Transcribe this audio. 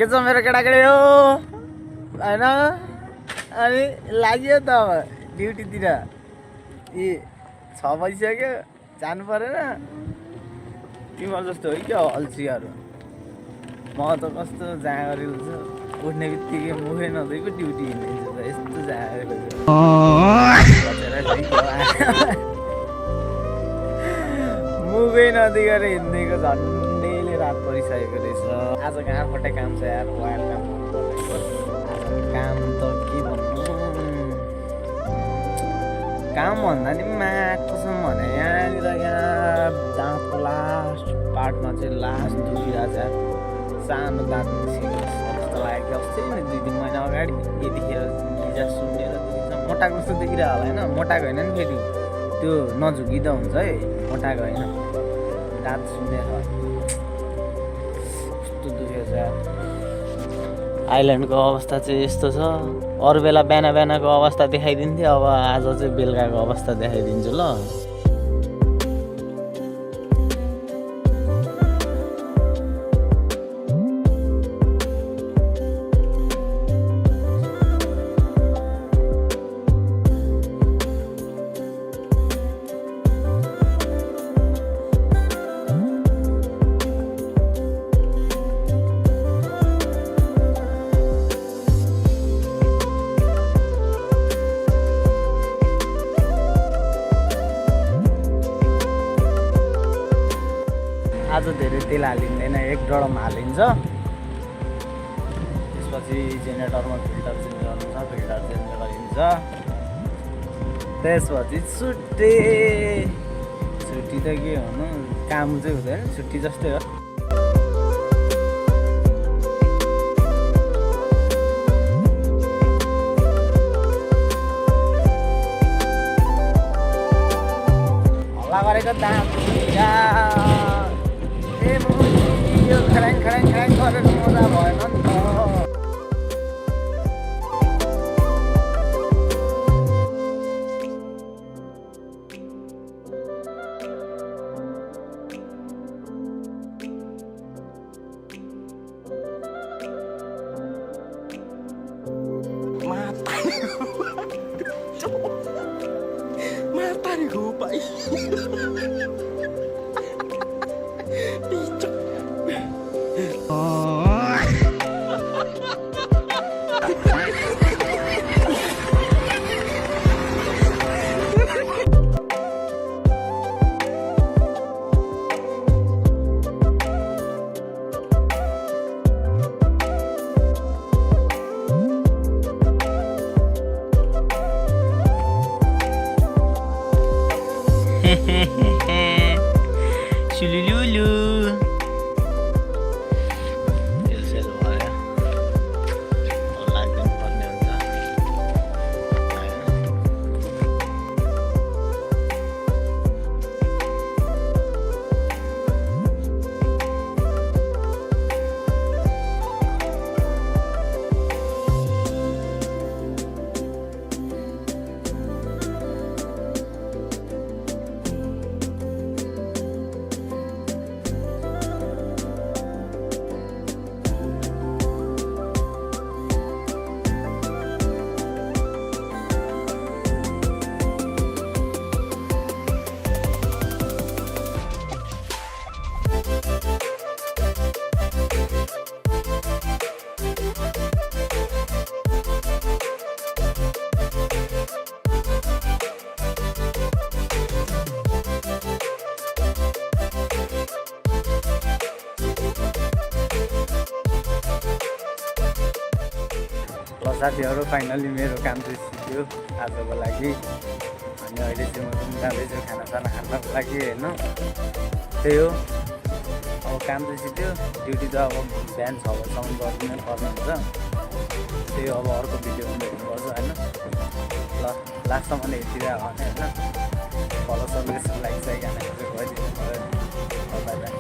के छ मेरो केटाकेटी हो हैन अनि लाग्यो त अब ड्युटीतिर ए 6 बजिसक्यो जानु परेन तिम्रो जस्तो हो क्या अल्छीहरू म त कस्तो जाँगरेको छु उठ्ने बित्तिकै मुखै नधोइको ड्युटी हिँडिदिन्छु त यस्तो जाँगरेको छु मुखै नदिएर हिँड्दैको झन्डैले रात परिसकेको रहेछ आज कहाँ फटे काम छ यार वायर काम काम त के भन्नु काम भन्दा नि कसम भने यहाँनिर यहाँ दाँतको लास्ट पार्टमा चाहिँ लास्ट दुखिरहेको छ सानो दाँत निस्किएको जस्तो लाग्यो अस्ति नि 2-3 महिना अगाडि यतिखेर हिजो सुन्नेर मोटाको जस्तो देखिरहेको होला होइन मोटाको होइन नि फेरि त्यो नझुकिँदा हुन्छ है मोटाको होइन दाँत सुन्नेर कस्तो दुखेको छ आइल्यान्डको अवस्था चाहिँ यस्तो छ अरू बेला बिहानको अवस्था देखाइदिन्थ्यो अब आज चाहिँ बेलुकाको अवस्था देखाइदिन्छु ल आज धेरै तेल हालिँदैन 1 ड्रम हालिन्छ त्यसपछि जेनेरेटरमा फिल्टर चेन्ज गर्नु छ फिल्टर चेन्ज गरिन्छ त्यसपछि छुट्टी त के हुनु काम चाहिँ हुँदैन छुट्टी जस्तै हो हल्ला गरेको दाम यो खराङ गरेर मजा भएन नि त Mata ni kau pai. Picok. Chulululu. Sel भयो लाग्दैन पर्ने हुन्छ साथीहरू फाइनली मेरो काम चाहिँ सिक्यो आजको लागि अनि अहिले चाहिँ म जाँदैछु खानासाना खानको लागि होइन त्यही हो अब काम चाहिँ सिक्यो ड्युटी त अब बिहान 6 बजीसम्म गर्दिनै पर्ने हुन्छ त्यही अब अर्को भिडियोमा भेट्नुपर्छ होइन ल लास्टसम्म हेरिदिएर भने होइन फलो सब्सक्राइब लाइक चाहिँ गाना चाहिँ गरिदिनु पऱ्यो बाई बाई